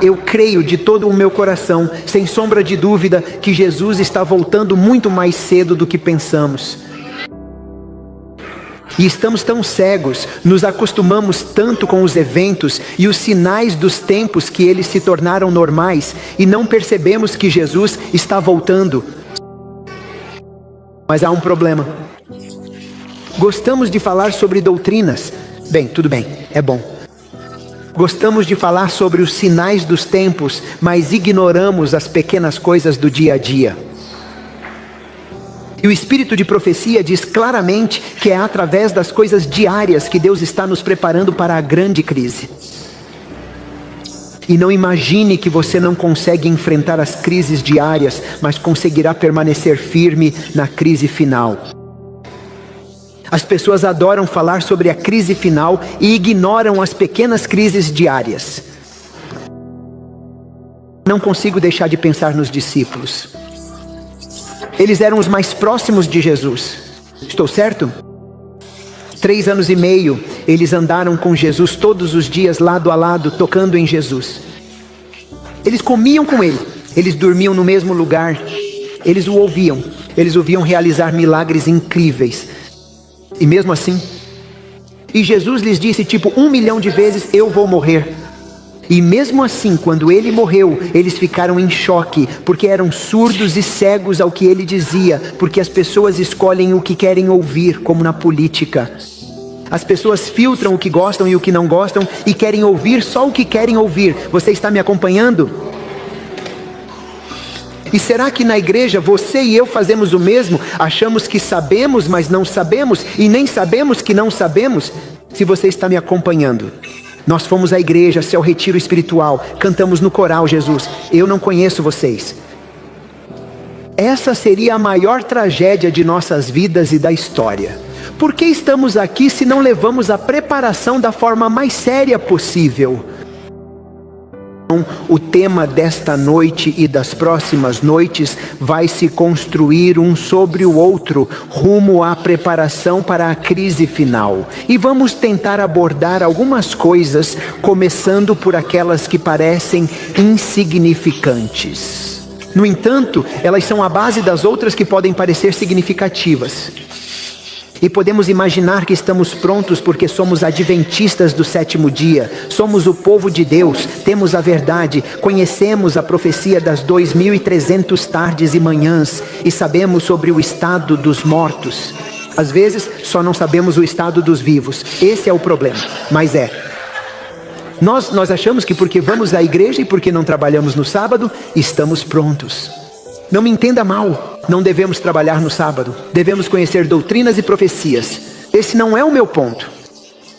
Eu creio de todo o meu coração, sem sombra de dúvida, que Jesus está voltando muito mais cedo do que pensamos. E estamos tão cegos, nos acostumamos tanto com os eventos e os sinais dos tempos que eles se tornaram normais e não percebemos que Jesus está voltando. Mas há um problema. Gostamos de falar sobre doutrinas. Bem, tudo bem, é bom. Gostamos de falar sobre os sinais dos tempos, mas ignoramos as pequenas coisas do dia a dia. E o espírito de profecia diz claramente que é através das coisas diárias que Deus está nos preparando para a grande crise. E não imagine que você não consegue enfrentar as crises diárias, mas conseguirá permanecer firme na crise final. As pessoas adoram falar sobre a crise final e ignoram as pequenas crises diárias. Não consigo deixar de pensar nos discípulos. Eles eram os mais próximos de Jesus. Estou certo? 3 anos e meio, eles andaram com Jesus todos os dias, lado a lado, tocando em Jesus. Eles comiam com ele, eles dormiam no mesmo lugar, eles o ouviam realizar milagres incríveis. E mesmo assim, e Jesus lhes disse tipo 1 milhão de vezes, eu vou morrer. E mesmo assim, quando ele morreu, eles ficaram em choque, porque eram surdos e cegos ao que ele dizia, porque as pessoas escolhem o que querem ouvir, como na política. As pessoas filtram o que gostam e o que não gostam, e querem ouvir só o que querem ouvir. Você está me acompanhando? E será que na igreja você e eu fazemos o mesmo? Achamos que sabemos, mas não sabemos, e nem sabemos que não sabemos? Se você está me acompanhando. Nós fomos à igreja, ao retiro espiritual, cantamos no coral, Jesus, eu não conheço vocês. Essa seria a maior tragédia de nossas vidas e da história. Por que estamos aqui se não levamos a preparação da forma mais séria possível? O tema desta noite e das próximas noites vai se construir um sobre o outro, rumo à preparação para a crise final. E vamos tentar abordar algumas coisas, começando por aquelas que parecem insignificantes. No entanto, elas são a base das outras que podem parecer significativas. E podemos imaginar que estamos prontos porque somos adventistas do 7º dia, somos o povo de Deus, temos a verdade, conhecemos a profecia das 2300 tardes e manhãs e sabemos sobre o estado dos mortos. Às vezes só não sabemos o estado dos vivos, esse é o problema, mas Nós achamos que porque vamos à igreja e porque não trabalhamos no sábado, estamos prontos. Não me entenda mal, não devemos trabalhar no sábado, devemos conhecer doutrinas e profecias. Esse não é o meu ponto.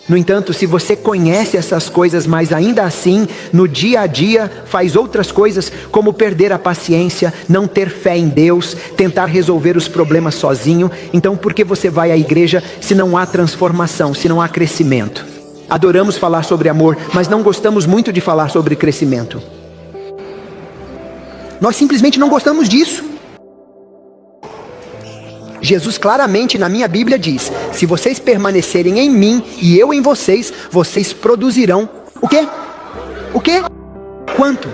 No entanto, se você conhece essas coisas, mas ainda assim, no dia a dia, faz outras coisas, como perder a paciência, não ter fé em Deus, tentar resolver os problemas sozinho, então por que você vai à igreja se não há transformação, se não há crescimento? Adoramos falar sobre amor, mas não gostamos muito de falar sobre crescimento. Nós simplesmente não gostamos disso. Jesus claramente na minha Bíblia diz, se vocês permanecerem em mim e eu em vocês, vocês produzirão o quê? O quê? Quanto?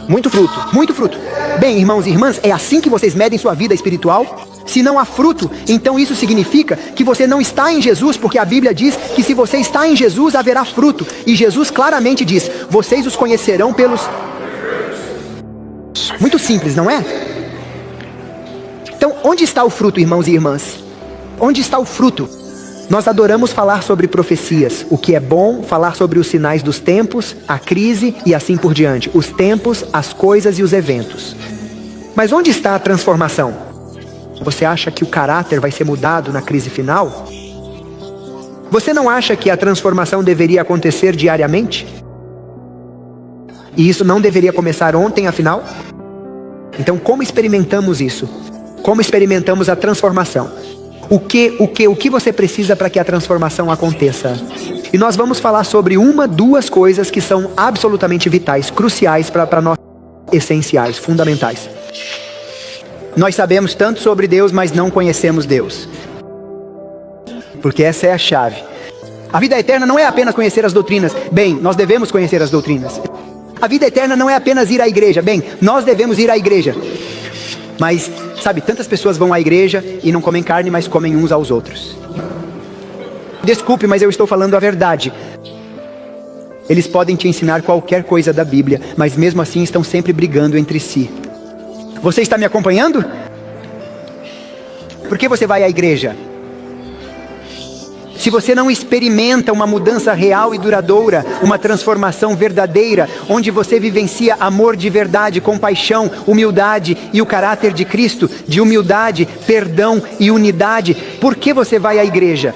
Muito fruto, muito fruto. Bem, irmãos e irmãs, é assim que vocês medem sua vida espiritual? Se não há fruto, então isso significa que você não está em Jesus, porque a Bíblia diz que se você está em Jesus, haverá fruto. E Jesus claramente diz, vocês os conhecerão pelos... Muito simples, não é? Então, onde está o fruto, irmãos e irmãs? Onde está o fruto? Nós adoramos falar sobre profecias, o que é bom, falar sobre os sinais dos tempos, a crise e assim por diante. Os tempos, as coisas e os eventos. Mas onde está a transformação? Você acha que o caráter vai ser mudado na crise final? Você não acha que a transformação deveria acontecer diariamente? E isso não deveria começar ontem, afinal? Então, como experimentamos isso? Como experimentamos a transformação? O que você precisa para que a transformação aconteça? E nós vamos falar sobre 2 coisas que são absolutamente vitais, cruciais para nós, essenciais, fundamentais. Nós sabemos tanto sobre Deus, mas não conhecemos Deus. Porque essa é a chave. A vida eterna não é apenas conhecer as doutrinas. Bem, nós devemos conhecer as doutrinas. A vida eterna não é apenas ir à igreja. Bem, nós devemos ir à igreja. Mas, sabe, tantas pessoas vão à igreja e não comem carne, mas comem uns aos outros. Desculpe, mas eu estou falando a verdade. Eles podem te ensinar qualquer coisa da Bíblia, mas mesmo assim estão sempre brigando entre si. Você está me acompanhando? Por que você vai à igreja? Se você não experimenta uma mudança real e duradoura, uma transformação verdadeira, onde você vivencia amor de verdade, compaixão, humildade e o caráter de Cristo, de humildade, perdão e unidade, por que você vai à igreja?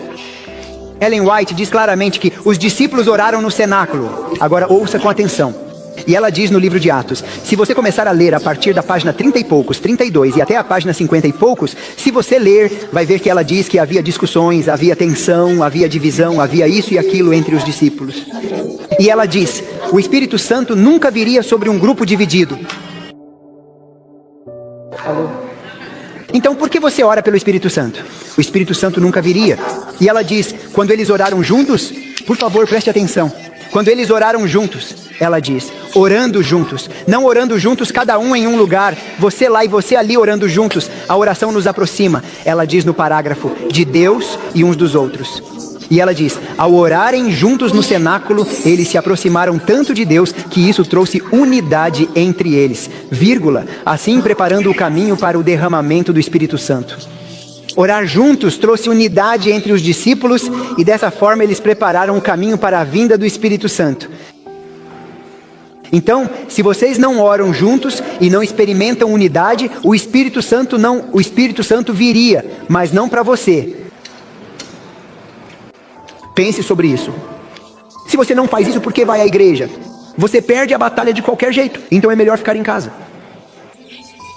Ellen White diz claramente que os discípulos oraram no cenáculo. Agora ouça com atenção. E ela diz no livro de Atos, se você começar a ler a partir da página 30 e poucos, 32 e até a página 50 e poucos, se você ler, vai ver que ela diz que havia discussões, havia tensão, havia divisão, havia isso e aquilo entre os discípulos. E ela diz, o Espírito Santo nunca viria sobre um grupo dividido. Alô? Então por que você ora pelo Espírito Santo? O Espírito Santo nunca viria. E ela diz, quando eles oraram juntos, por favor preste atenção. Quando eles oraram juntos, ela diz, orando juntos, não orando juntos cada um em um lugar, você lá e você ali orando juntos, a oração nos aproxima, ela diz no parágrafo, de Deus e uns dos outros. E ela diz, ao orarem juntos no cenáculo, eles se aproximaram tanto de Deus, que isso trouxe unidade entre eles, vírgula, assim preparando o caminho para o derramamento do Espírito Santo. Orar juntos trouxe unidade entre os discípulos e dessa forma eles prepararam o caminho para a vinda do Espírito Santo. Então, se vocês não oram juntos e não experimentam unidade, o Espírito Santo viria, mas não para você. Pense sobre isso. Se você não faz isso, por que vai à igreja? Você perde a batalha de qualquer jeito, então é melhor ficar em casa.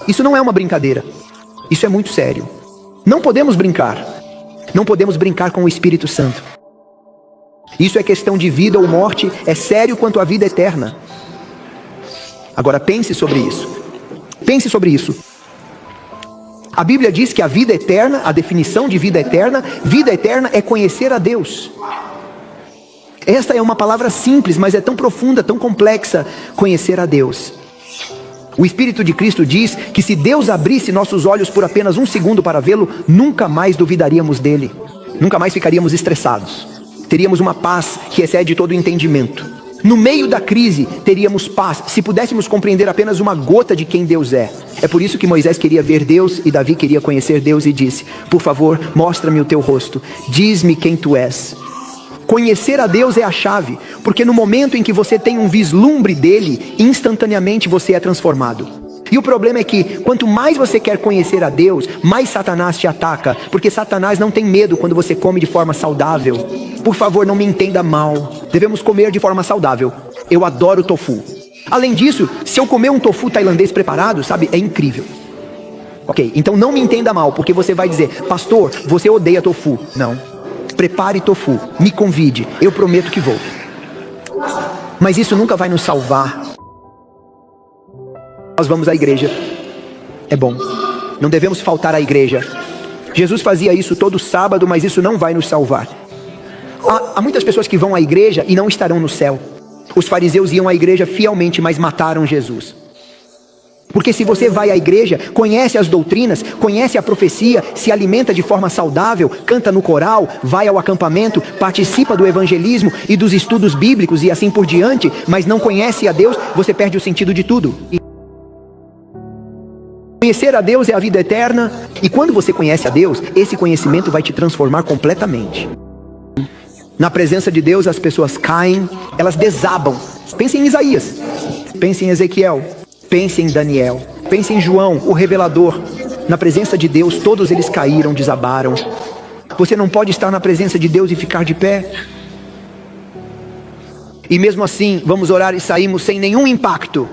Isso não é uma brincadeira. Isso é muito sério. Não podemos brincar. Não podemos brincar com o Espírito Santo. Isso é questão de vida ou morte, é sério quanto a vida eterna. Agora pense sobre isso. Pense sobre isso. A Bíblia diz que a vida eterna, a definição de vida eterna é conhecer a Deus. Esta é uma palavra simples, mas é tão profunda, tão complexa, conhecer a Deus. O Espírito de Cristo diz que se Deus abrisse nossos olhos por apenas um segundo para vê-lo, nunca mais duvidaríamos dele. Nunca mais ficaríamos estressados. Teríamos uma paz que excede todo o entendimento. No meio da crise, teríamos paz, se pudéssemos compreender apenas uma gota de quem Deus é. É por isso que Moisés queria ver Deus e Davi queria conhecer Deus e disse, por favor, mostra-me o teu rosto, diz-me quem tu és. Conhecer a Deus é a chave, porque no momento em que você tem um vislumbre dele, instantaneamente você é transformado. E o problema é que, quanto mais você quer conhecer a Deus, mais Satanás te ataca, porque Satanás não tem medo quando você come de forma saudável. Por favor, não me entenda mal, devemos comer de forma saudável. Eu adoro tofu. Além disso, se eu comer um tofu tailandês preparado, sabe, é incrível. Ok, então não me entenda mal, porque você vai dizer, pastor, você odeia tofu. Não. Prepare tofu, me convide, eu prometo que vou. Mas isso nunca vai nos salvar. Nós vamos à igreja, é bom, não devemos faltar à igreja. Jesus fazia isso todo sábado, mas isso não vai nos salvar. Há muitas pessoas que vão à igreja e não estarão no céu. Os fariseus iam à igreja fielmente, mas mataram Jesus. Porque se você vai à igreja, conhece as doutrinas, conhece a profecia, se alimenta de forma saudável, canta no coral, vai ao acampamento, participa do evangelismo e dos estudos bíblicos e assim por diante, mas não conhece a Deus, você perde o sentido de tudo. Conhecer a Deus é a vida eterna, e quando você conhece a Deus, esse conhecimento vai te transformar completamente. Na presença de Deus as pessoas caem, elas desabam. Pense em Isaías, pense em Ezequiel, pense em Daniel, pense em João, o revelador. Na presença de Deus todos eles caíram, desabaram. Você não pode estar na presença de Deus e ficar de pé. E mesmo assim vamos orar e saímos sem nenhum impacto.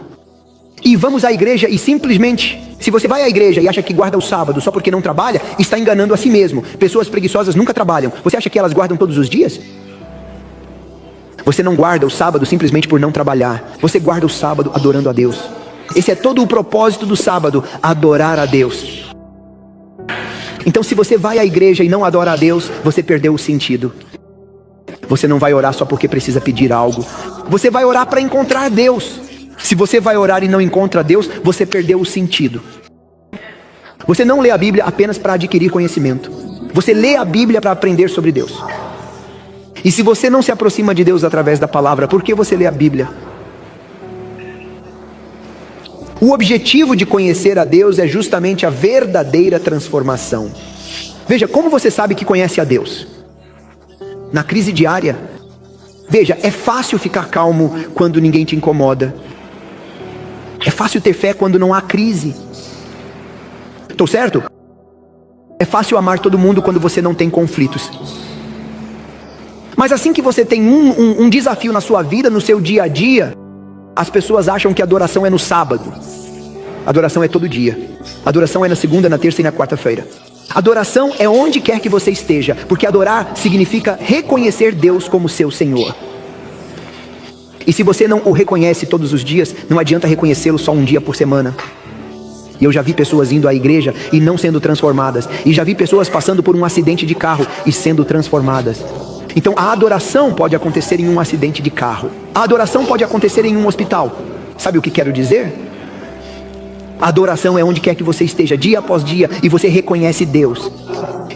E vamos à igreja e simplesmente, se você vai à igreja e acha que guarda o sábado só porque não trabalha, está enganando a si mesmo. Pessoas preguiçosas nunca trabalham. Você acha que elas guardam todos os dias? Você não guarda o sábado simplesmente por não trabalhar. Você guarda o sábado adorando a Deus. Esse é todo o propósito do sábado, adorar a Deus. Então se você vai à igreja e não adora a Deus, você perdeu o sentido. Você não vai orar só porque precisa pedir algo. Você vai orar para encontrar Deus. Se você vai orar e não encontra Deus, você perdeu o sentido. Você não lê a Bíblia apenas para adquirir conhecimento. Você lê a Bíblia para aprender sobre Deus. E se você não se aproxima de Deus através da palavra, por que você lê a Bíblia? O objetivo de conhecer a Deus é justamente a verdadeira transformação. Veja, como você sabe que conhece a Deus? Na crise diária. Veja, é fácil ficar calmo quando ninguém te incomoda. É fácil ter fé quando não há crise. Estou certo? É fácil amar todo mundo quando você não tem conflitos. Mas assim que você tem um desafio na sua vida, no seu dia a dia, as pessoas acham que adoração é no sábado. Adoração é todo dia. Adoração é na segunda, na terça e na quarta-feira. Adoração é onde quer que você esteja, porque adorar significa reconhecer Deus como seu Senhor. E se você não o reconhece todos os dias, não adianta reconhecê-lo só um dia por semana. E eu já vi pessoas indo à igreja e não sendo transformadas. E já vi pessoas passando por um acidente de carro e sendo transformadas. Então a adoração pode acontecer em um acidente de carro. A adoração pode acontecer em um hospital. Sabe o que quero dizer? A adoração é onde quer que você esteja, dia após dia, e você reconhece Deus.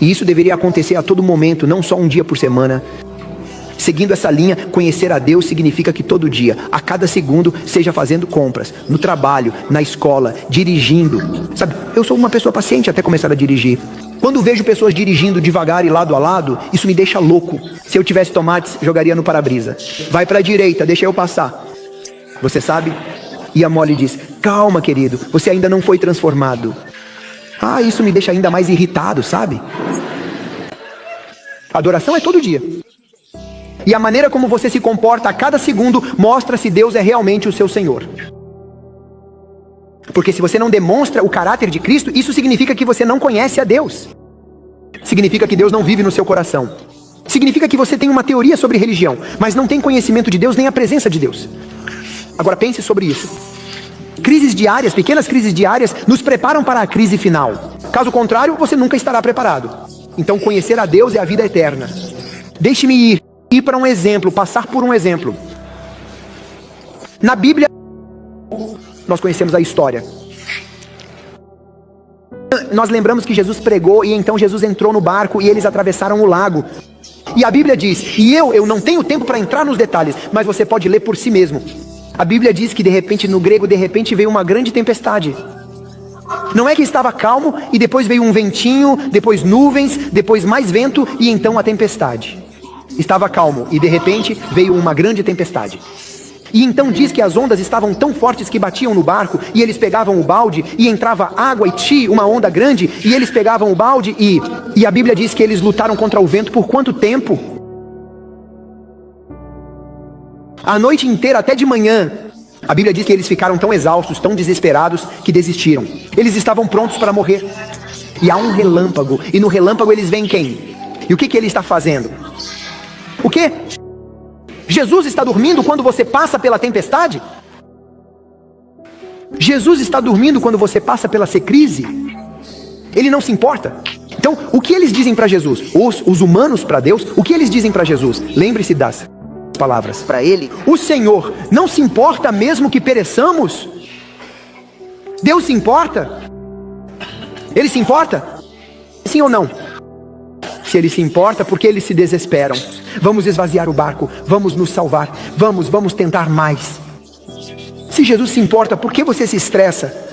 E isso deveria acontecer a todo momento, não só um dia por semana. Seguindo essa linha, conhecer a Deus significa que todo dia, a cada segundo, seja fazendo compras, no trabalho, na escola, dirigindo. Sabe, eu sou uma pessoa paciente até começar a dirigir. Quando vejo pessoas dirigindo devagar e lado a lado, isso me deixa louco. Se eu tivesse tomates, jogaria no para-brisa. Vai para a direita, deixa eu passar. Você sabe? E a Molly diz, calma querido, você ainda não foi transformado. Ah, isso me deixa ainda mais irritado, sabe? Adoração é todo dia. E a maneira como você se comporta a cada segundo mostra se Deus é realmente o seu Senhor. Porque se você não demonstra o caráter de Cristo, isso significa que você não conhece a Deus. Significa que Deus não vive no seu coração. Significa que você tem uma teoria sobre religião, mas não tem conhecimento de Deus nem a presença de Deus. Agora pense sobre isso. Crises diárias, pequenas crises diárias, nos preparam para a crise final. Caso contrário, você nunca estará preparado. Então conhecer a Deus é a vida eterna. Deixe-me ir para um exemplo, passar por um exemplo. Na Bíblia, nós conhecemos a história. Nós lembramos que Jesus pregou e então Jesus entrou no barco e eles atravessaram o lago. E a Bíblia diz, e eu não tenho tempo para entrar nos detalhes, mas você pode ler por si mesmo. A Bíblia diz que de repente, no grego, de repente veio uma grande tempestade. Não é que estava calmo e depois veio um ventinho, depois nuvens, depois mais vento e então a tempestade. Estava calmo e de repente veio uma grande tempestade. E então diz que as ondas estavam tão fortes que batiam no barco e eles pegavam o balde e entrava água e uma onda grande e eles pegavam o balde e a Bíblia diz que eles lutaram contra o vento por quanto tempo? A noite inteira, até de manhã. A Bíblia diz que eles ficaram tão exaustos, tão desesperados, que desistiram. Eles estavam prontos para morrer. E há um relâmpago, e no relâmpago eles veem quem? E o que ele está fazendo? O quê? Jesus está dormindo quando você passa pela tempestade? Jesus está dormindo quando você passa pela crise? Ele não se importa. Então, o que eles dizem para Jesus? Os humanos para Deus, o que eles dizem para Jesus? Lembre-se das palavras para ele. O Senhor não se importa mesmo que pereçamos? Deus se importa? Ele se importa? Sim ou não? Se ele se importa, por que eles se desesperam? Vamos esvaziar o barco, vamos nos salvar, vamos tentar mais. Se Jesus se importa, por que você se estressa?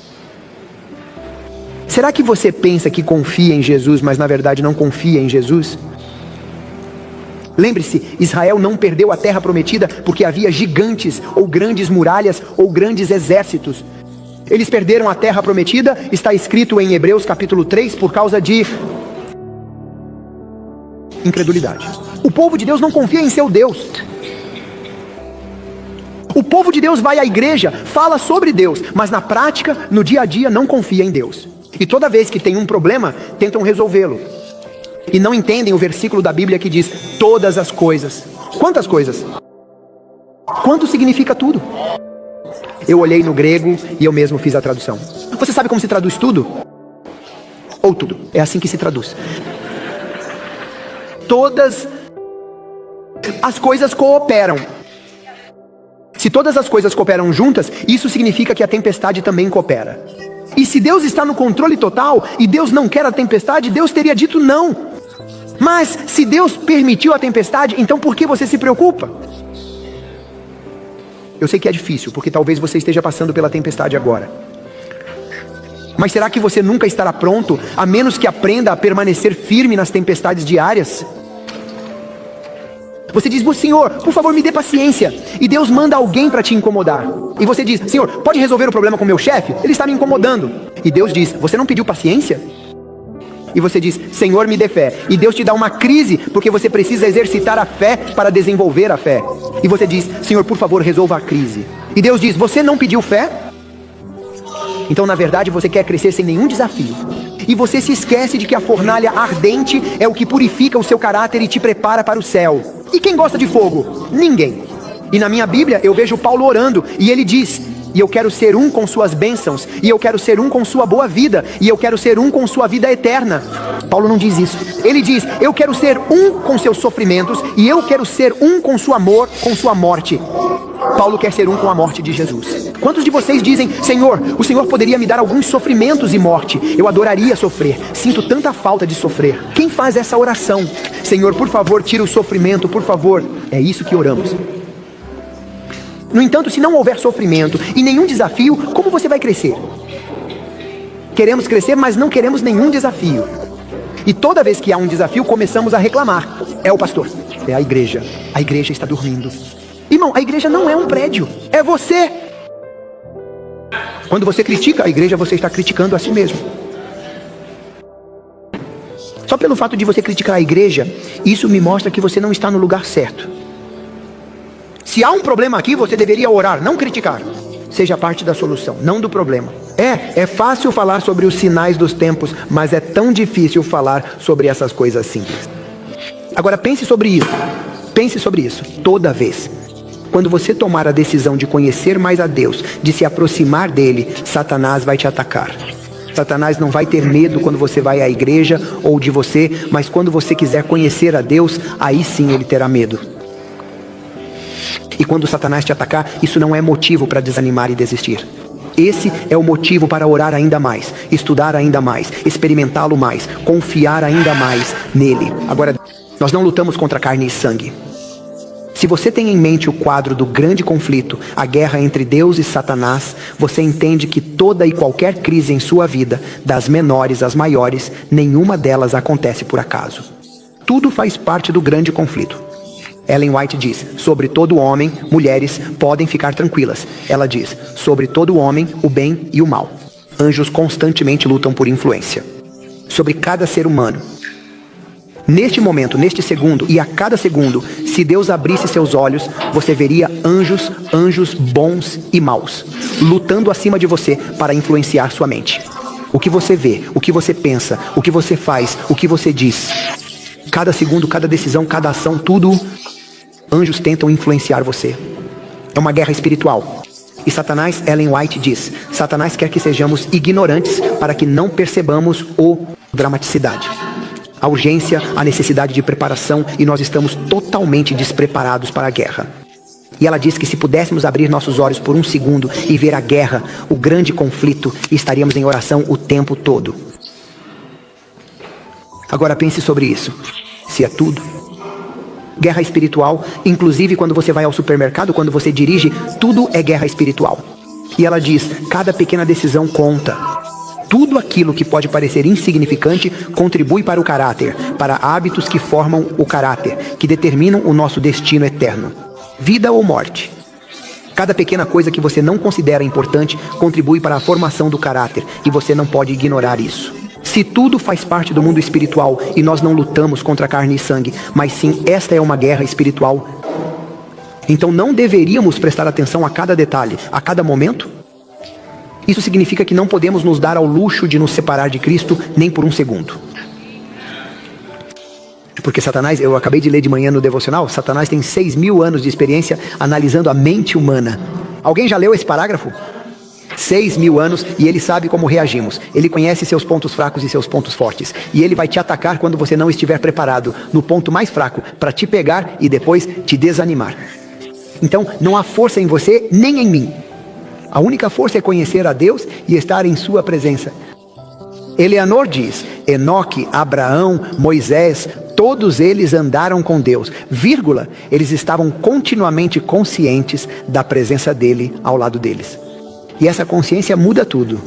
Será que você pensa que confia em Jesus, mas na verdade não confia em Jesus? Lembre-se, Israel não perdeu a terra prometida porque havia gigantes, ou grandes muralhas, ou grandes exércitos. Eles perderam a terra prometida, está escrito em Hebreus capítulo 3, por causa de incredulidade. O povo de Deus não confia em seu Deus. O povo de Deus vai à igreja, fala sobre Deus, mas na prática, no dia a dia, não confia em Deus. E toda vez que tem um problema, tentam resolvê-lo. E não entendem o versículo da Bíblia que diz todas as coisas. Quantas coisas? Quanto significa tudo? Eu olhei no grego e eu mesmo fiz a tradução. Você sabe como se traduz tudo? Ou tudo. É assim que se traduz. Todas as coisas cooperam. Se todas as coisas cooperam juntas, isso significa que a tempestade também coopera. E se Deus está no controle total e Deus não quer a tempestade, Deus teria dito não. Mas se Deus permitiu a tempestade, então por que você se preocupa? Eu sei que é difícil, porque talvez você esteja passando pela tempestade agora. Mas será que você nunca estará pronto, a menos que aprenda a permanecer firme nas tempestades diárias? Você diz, Senhor, por favor me dê paciência. E Deus manda alguém para te incomodar. E você diz, Senhor, pode resolver o problema com meu chefe? Ele está me incomodando. E Deus diz, você não pediu paciência? E você diz, Senhor, me dê fé. E Deus te dá uma crise, porque você precisa exercitar a fé para desenvolver a fé. E você diz, Senhor, por favor, resolva a crise. E Deus diz, você não pediu fé? Então, na verdade, você quer crescer sem nenhum desafio. E você se esquece de que a fornalha ardente é o que purifica o seu caráter e te prepara para o céu. E quem gosta de fogo? Ninguém. E na minha Bíblia eu vejo Paulo orando e ele diz, e eu quero ser um com suas bênçãos, e eu quero ser um com sua boa vida, e eu quero ser um com sua vida eterna. Paulo não diz isso. Ele diz, eu quero ser um com seus sofrimentos, e eu quero ser um com seu amor, com sua morte. Paulo quer ser um com a morte de Jesus. Quantos de vocês dizem, Senhor, o Senhor poderia me dar alguns sofrimentos e morte? Eu adoraria sofrer, sinto tanta falta de sofrer. Quem faz essa oração? Senhor, por favor, tira o sofrimento, por favor. É isso que oramos. No entanto, se não houver sofrimento e nenhum desafio, como você vai crescer? Queremos crescer, mas não queremos nenhum desafio. E toda vez que há um desafio, começamos a reclamar. É o pastor, é a igreja está dormindo. Irmão, a igreja não é um prédio, é você. Quando você critica a igreja, você está criticando a si mesmo. Só pelo fato de você criticar a igreja, isso me mostra que você não está no lugar certo. Se há um problema aqui, você deveria orar, não criticar. Seja parte da solução, não do problema. É fácil falar sobre os sinais dos tempos, mas é tão difícil falar sobre essas coisas simples. Agora pense sobre isso. Pense sobre isso toda vez. Quando você tomar a decisão de conhecer mais a Deus, de se aproximar dele, Satanás vai te atacar. Satanás não vai ter medo quando você vai à igreja ou de você, mas quando você quiser conhecer a Deus, aí sim ele terá medo. E quando Satanás te atacar, isso não é motivo para desanimar e desistir. Esse é o motivo para orar ainda mais, estudar ainda mais, experimentá-lo mais, confiar ainda mais nele. Agora, nós não lutamos contra carne e sangue. Se você tem em mente o quadro do grande conflito, a guerra entre Deus e Satanás, você entende que toda e qualquer crise em sua vida, das menores às maiores, nenhuma delas acontece por acaso. Tudo faz parte do grande conflito. Ellen White diz, sobre todo homem, mulheres podem ficar tranquilas. Ela diz, sobre todo homem, o bem e o mal. Anjos constantemente lutam por influência. Sobre cada ser humano. Neste momento, neste segundo e a cada segundo, se Deus abrisse seus olhos, você veria anjos bons e maus, lutando acima de você para influenciar sua mente. O que você vê, o que você pensa, o que você faz, o que você diz. Cada segundo, cada decisão, cada ação, tudo, anjos tentam influenciar você. É uma guerra espiritual. E Satanás, Ellen White diz, Satanás quer que sejamos ignorantes para que não percebamos a dramaticidade. A urgência, a necessidade de preparação, e nós estamos totalmente despreparados para a guerra. E ela diz que se pudéssemos abrir nossos olhos por um segundo e ver a guerra, o grande conflito, estaríamos em oração o tempo todo. Agora pense sobre isso. Se é tudo. Guerra espiritual, inclusive quando você vai ao supermercado, quando você dirige, tudo é guerra espiritual. E ela diz, cada pequena decisão conta. Tudo aquilo que pode parecer insignificante contribui para o caráter, para hábitos que formam o caráter, que determinam o nosso destino eterno. Vida ou morte. Cada pequena coisa que você não considera importante contribui para a formação do caráter, e você não pode ignorar isso. Se tudo faz parte do mundo espiritual e nós não lutamos contra carne e sangue, mas sim esta é uma guerra espiritual, então não deveríamos prestar atenção a cada detalhe, a cada momento? Isso significa que não podemos nos dar ao luxo de nos separar de Cristo nem por um segundo. Porque Satanás, eu acabei de ler de manhã no devocional, Satanás tem 6.000 anos de experiência analisando a mente humana. Alguém já leu esse parágrafo? 6.000 anos e ele sabe como reagimos. Ele conhece seus pontos fracos e seus pontos fortes. E ele vai te atacar quando você não estiver preparado no ponto mais fraco para te pegar e depois te desanimar. Então, não há força em você nem em mim. A única força é conhecer a Deus e estar em sua presença. Eleanor diz: Enoque, Abraão, Moisés, todos eles andaram com Deus, vírgula, eles estavam continuamente conscientes da presença dele ao lado deles. E essa consciência muda tudo.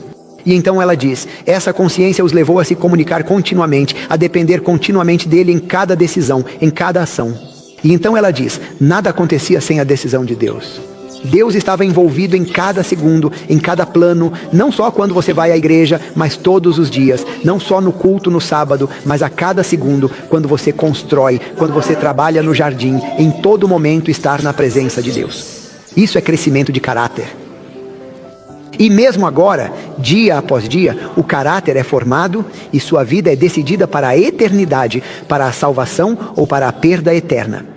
E então ela diz, essa consciência os levou a se comunicar continuamente, a depender continuamente dele em cada decisão, em cada ação. E então ela diz, nada acontecia sem a decisão de Deus. Deus estava envolvido em cada segundo, em cada plano, não só quando você vai à igreja, mas todos os dias, não só no culto no sábado, mas a cada segundo, quando você constrói, quando você trabalha no jardim, em todo momento estar na presença de Deus. Isso é crescimento de caráter. E mesmo agora, dia após dia, o caráter é formado e sua vida é decidida para a eternidade, para a salvação ou para a perda eterna.